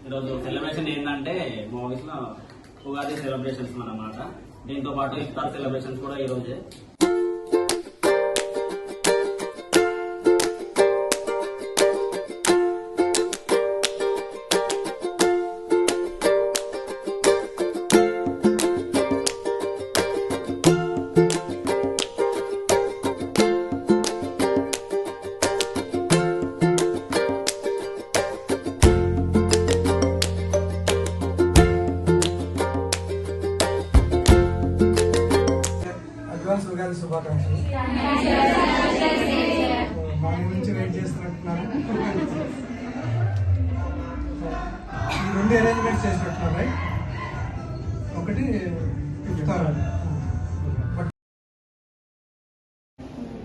ఈరోజు సెలబ్రేషన్ ఏంటంటే మా ఆఫీస్లో ఉగాది సెలబ్రేషన్స్ అన్నమాట. దీంతో పాటు ఇఫ్తార్ సెలబ్రేషన్స్ కూడా ఈరోజే. ఉగాది శుభాకాంక్షలు. మార్నింగ్ నుంచి వెయిట్ చేస్తున్నట్టున్నారు. ఈ 2 అరేంజ్మెంట్స్ చేసినట్టున్నారు రైట్. ఒకటి ఇఫ్తార్,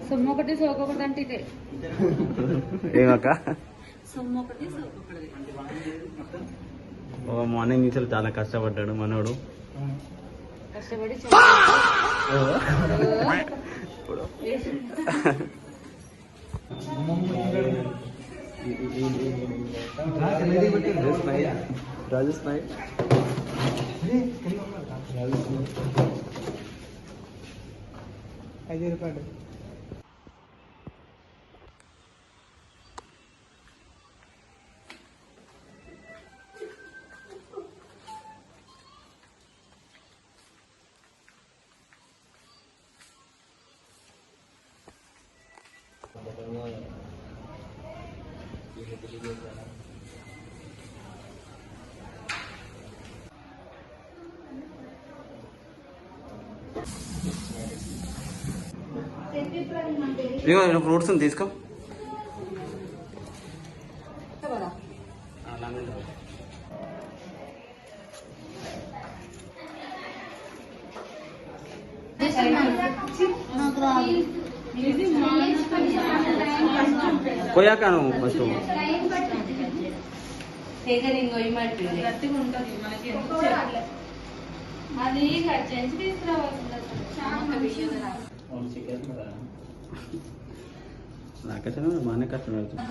సొమ్మొకటి సోకొకటి అంటే ఇదే. ఏమక్క సొమ్మొకటి సోకొకటి. మార్నింగ్ నుంచి చాలా కష్టపడ్డాడు మనోడు. కష్టపడి ₹5. ఇదిగో ఫ్రూట్స్ తీసుకో. పోయాక నువ్వు ఫస్ట్ అది కట్ చేసి తీసుకురావాల్సింది. నాకైతే బాగానే కష్టం అవుతుంది.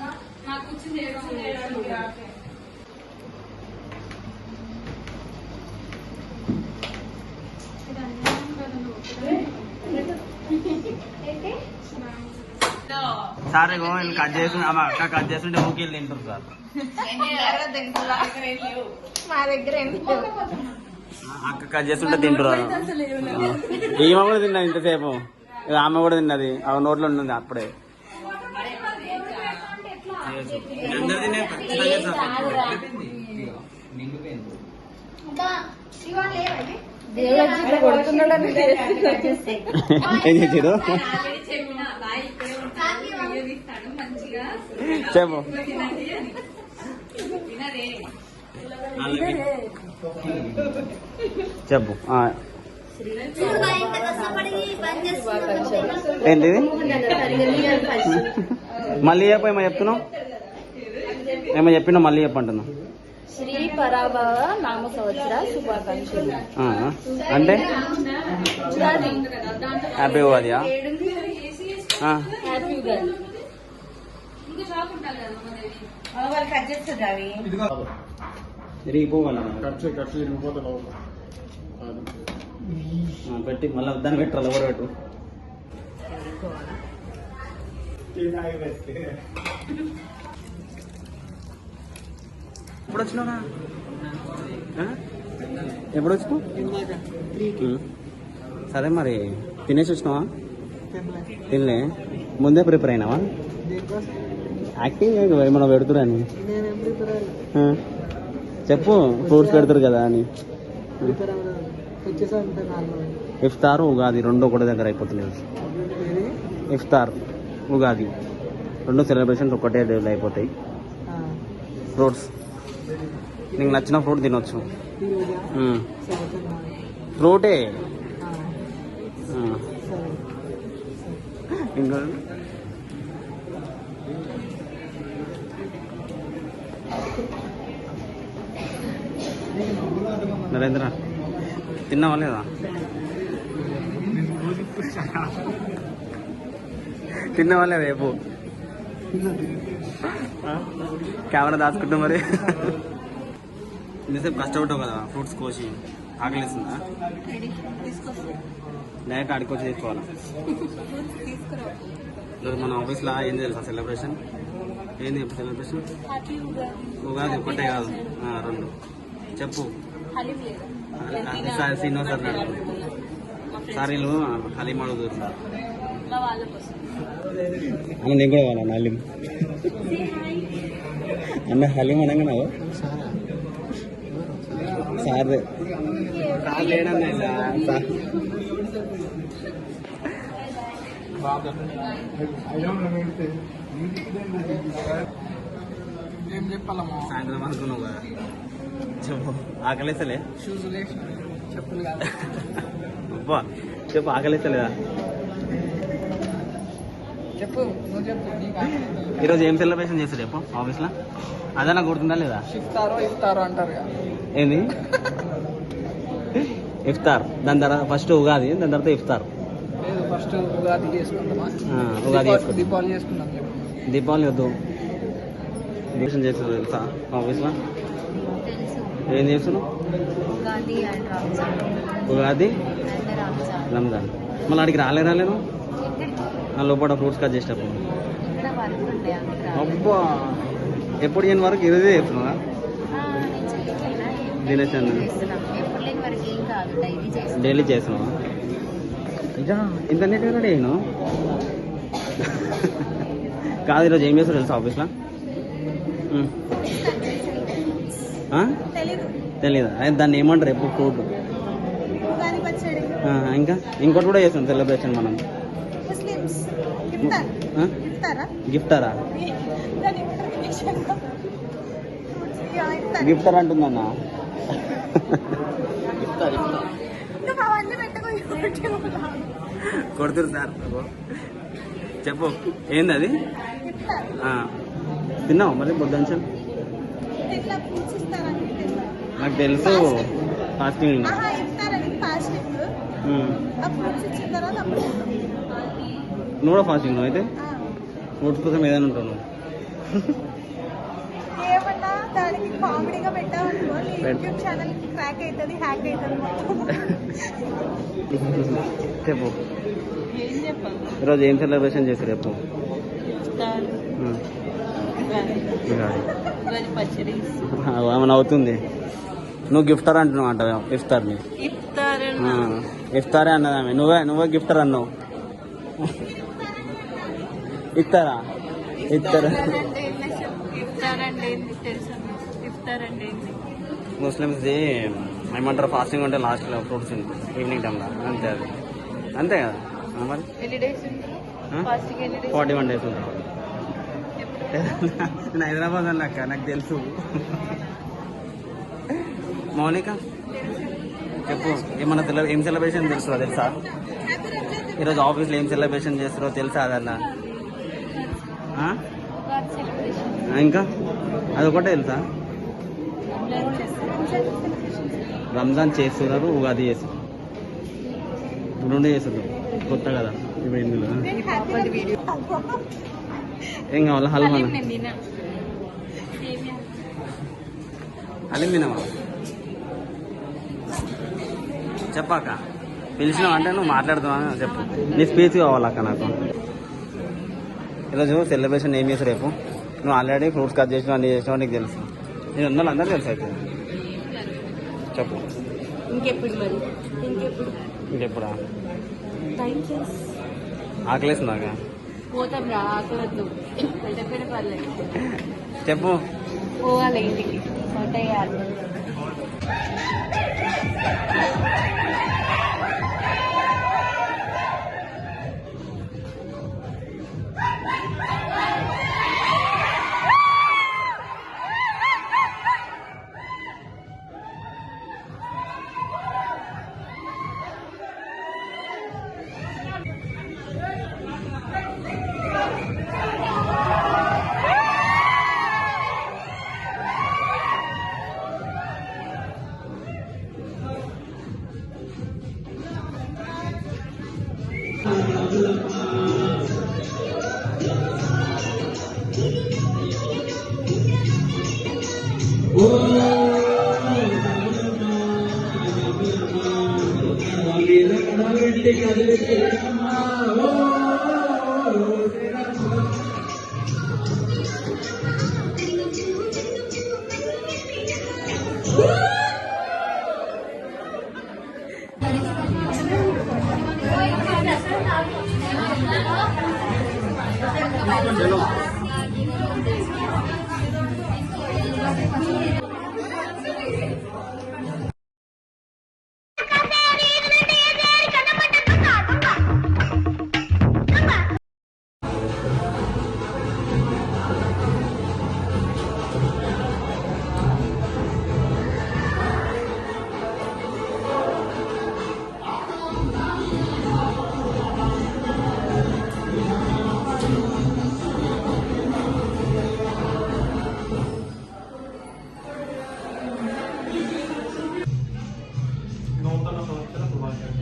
సార్ కట్ చేసి అక్క కట్ చేస్తుంటే ఊకెళ్ళి తింటారు సార్. మా దగ్గర అక్క కట్ చేస్తుంటే తింటారు. ఈమె కూడా తిన్నది ఇంతసేపు, ఆమె కూడా తిన్నది. ఆ నోట్లో ఉంటుంది అప్పుడే. ఏం చేసారు చెప్పు. చెప్పు ఏంటిది మళ్ళీ చెప్పు. ఏమో చెప్తున్నావు, ఏమో చెప్పినా మళ్ళీ చెప్పంటున్నావు. శ్రీ పరాభవ నామ సంవత్సర శుభాకాంక్షలు అంటే హ్యాపీ ఉగాది. హ్యాపీ ఉగాది. పెట్టి మళ్ళీ దాన్ని పెట్టాలి. ఎవరు పెట్టు ఎప్పుడు వచ్చినావునా? ఎప్పుడు వచ్చినావు? సరే మరి తినేసి వచ్చినావా? తినలే, ముందే ప్రిపేర్ అయినావా? యాక్టింగ్ ఏమన్నా పెడుతురని చెప్పు. ఫ్రూట్స్ పెడతారు కదా అని. ఇఫ్తార్ ఉగాది 2 ఒకటి దగ్గర అయిపోతున్నాయి. ఇఫ్తార్ ఉగాది 2 సెలబ్రేషన్స్ ఒకటే డేలో అయిపోతాయి. ఫ్రూట్స్ నీకు నచ్చిన ఫ్రూట్ తినొచ్చు. ఫ్రూటే ఇంకా నరేంద్ర తిన్నావా లేదా? తిన్నావా లేదా? రేపు కెమెరా దాచుకుంటాం మరి. ఇంతసేపు కష్టపడ్డావు కదా ఫ్రూట్స్ కోసి ఆకలిస్తుందా డైరెక్ట్ ఆడికొచ్చి తీసుకోవాలి ఈరోజు మన ఆఫీస్లో ఏం తెలుసా సెలబ్రేషన్ ఏంది సెలబ్రేషన్ ఉగాది ఒకటే కాదు 2 చెప్పు సీనో సార్ సార్ వీళ్ళు హలీం అడుగుతున్నారు అన్న నేను కూడా వాళ్ళ హలీం అన్న హలీం అనగా సార్ లేడన్నా సార్ ఏం చెప్పాలమ్మా సాయంత్రం అనుకున్నావు కదా చెప్పు ఆకలేసలే షూస్ చెప్పులు కాదు అబ్బా చెప్పు ఆకలేసలేదా చెప్పు నువ్వు చెప్పు నీకు ఈరోజు ఏం సెలబ్రేషన్ చేస్తారు చెప్పు ఆఫీస్లో అదన్నా గుర్తుందా లేదా ఇఫ్తారో అంటారు ఏంది ఇఫ్తార్ దాని తర్వాత ఫస్ట్ ఉగాది దాని తర్వాత ఇఫ్తార్ లేదు ఫస్ట్ ఉగాది చేసుకుందామా ఉగాది చేసుకుంటాం దీపావళి చేసుకుందాం దీపావళి వద్దు సెలబ్రేషన్ చేస్తారు తెలుసా ఆఫీస్లో తెలుసు ఏం చేస్తున్నావు ఉగాది అండ్ రంజాన్ ఉగాది అండ్ రంజాన్ రంజాన్ మళ్ళీ అడిగి రాలేను ఎక్కడికి లోపల ఫ్రూట్స్ కట్ చేసేటప్పుడు ఇక్కడ వర్క్ ఉండే అందుకు రాలేదు. అబ్బా ఎప్పుడు చేయని వరకు ఇదే చేస్తున్నావా నేను చేయట్లేనా దినేష్ అన్న. చేస్తున్నాం ఎప్పుడు లేని వరకు ఏం కాదు డైలీ చేస్తాం డైలీ చేస్తున్నావా ఇంకా ఇంత నీట్గా రెడీ అయినా కాదు ఈరోజు ఏం చేస్తారు తెలుసా ఆఫీస్లో తెలీదు తెలీదా అదే దాన్ని ఏమంటారు ఎప్పుడు ఫ్రూట్ ఉగాది పచ్చడి ఇంకా ఇంకోటి కూడా చేస్తాం సెలబ్రేషన్ మనం ముస్లిమ్స్ ఇఫ్తారా గిఫ్టారా గిఫ్టర్ అంటుందన్నా కొడుతురు సార్ చెప్పు ఏంది అది తిన్నావు మరి బుద్ధాంశం నాకు తెలుసు ఫాస్టింగ్ నువ్వు కూడా ఫాస్టింగ్ నువ్వు అయితే ఫ్రూట్స్ కోసం ఏదైనా ఉంటావు నువ్వు ఏమన్నా దానికి కామెడీగా పెట్టామనుకో యూట్యూబ్ ఛానల్ క్రాక్ అవుతుంది హ్యాక్ అవుతుంది చెప్పు ఏం చెప్పాలి ఈరోజు ఏం సెలబ్రేషన్ చేశారు రేపు పచ్చడి ఏమైనా అవుతుంది నువ్వు గిఫ్టర్ అంటున్నావు అంట ఇఫ్తార్ని ఇఫ్తారే అన్నది ఆమె నువ్వే గిఫ్టర్ అన్నావు ఇస్తారా ఇస్తారా ముస్లిమ్స్ది ఏమంటారు ఫాస్టింగ్ ఉంటే లాస్ట్లో ఫ్రూట్స్ ఈవినింగ్ టైంలో అంతే అది అంతే కదా మరి 41 days ఉంటాయి నేను హైదరాబాద్ అన్నాక నాకు తెలుసు మౌనిక చెప్పు ఏమన్నా ఏం సెలబ్రేషన్ తెలుసు తెలుసా ఈరోజు ఆఫీస్లో ఏం సెలబ్రేషన్ చేస్తారో తెలుసా అదన్నా ఇంకా అదొకటే తెలుసా రంజాన్ చేస్తున్నారు ఉగాది చేస్తారు రెండు చేస్తారు కొత్త కదా ఇప్పుడు ఇందులో ఏం కావాలా హల్వా హలీం తినవా చెప్పాక పిలిచినావు అంటే నువ్వు మాట్లాడుతావా చెప్పు నీ స్పీచ్ కావాలక్క నాకు ఈరోజు సెలబ్రేషన్ ఏం చేస్తారు రేపు నువ్వు ఆల్రెడీ ఫ్రూట్స్ కట్ చేసినావు అన్ని చేసినావు నీకు తెలుసు నేను ఉన్నాను అందరూ తెలుసు అయితే చెప్పు ఇంకెప్పుడు మరి ఇంకెప్పుడా టైం చేసి ఆకలేస్తుందాక పోతాం రా ఆకలద్దు వెళ్ళకపోయినా పర్లేదు చెప్పు పోవాలి ఇంటికి వంట చేయాలి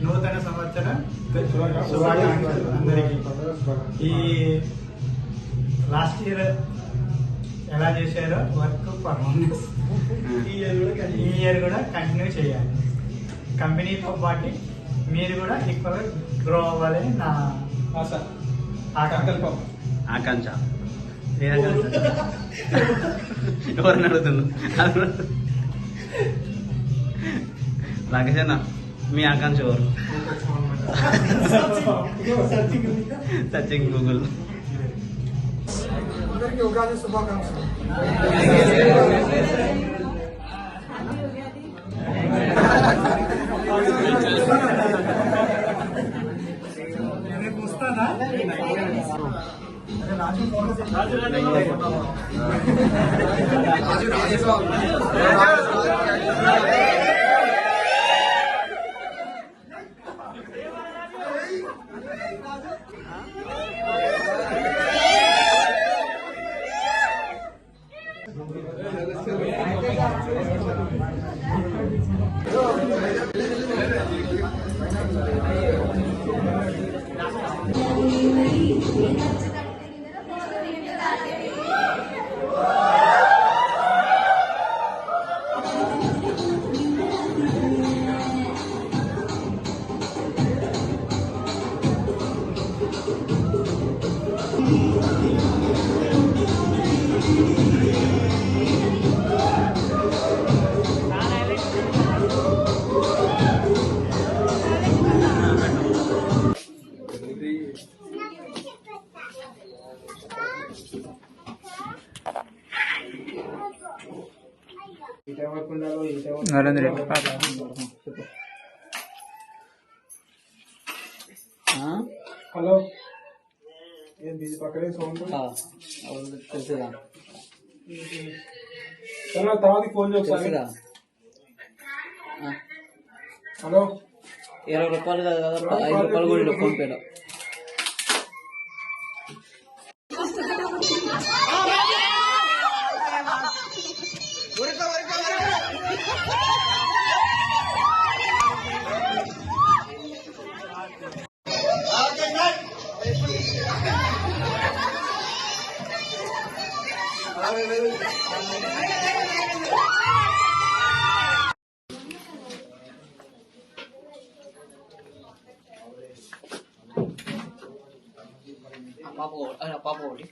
నూతన సంవత్సర శుభాకాంక్షలు అందరికీ. ఈ లాస్ట్ ఇయర్ ఎలా చేశారో వర్క్ పర్ఫార్మెన్స్ ఈ ఇయర్ కూడా కంటిన్యూ చేయాలి. కంపెనీతో పాటు మీరు కూడా ఈక్వల్గా గ్రో అవ్వాలని నా ఆకాంక్ష. ఎవరిని అడుగుతున్నా రాకేష్ అన్న, మీ ఆకాంక్ష ఎవరు? Searching Google. ఉగాది శుభాకాంక్షలు. నరేంద్ర హలో, ఏంటి పక్కనే సౌండ్? తెలుసుగా తర్వాత ఫోన్ చేస్తాను. హలో, 20 రూపాయలు కదా, 5 రూపాయలు కూడా ఫోన్ పేలో. పాప ఒకటి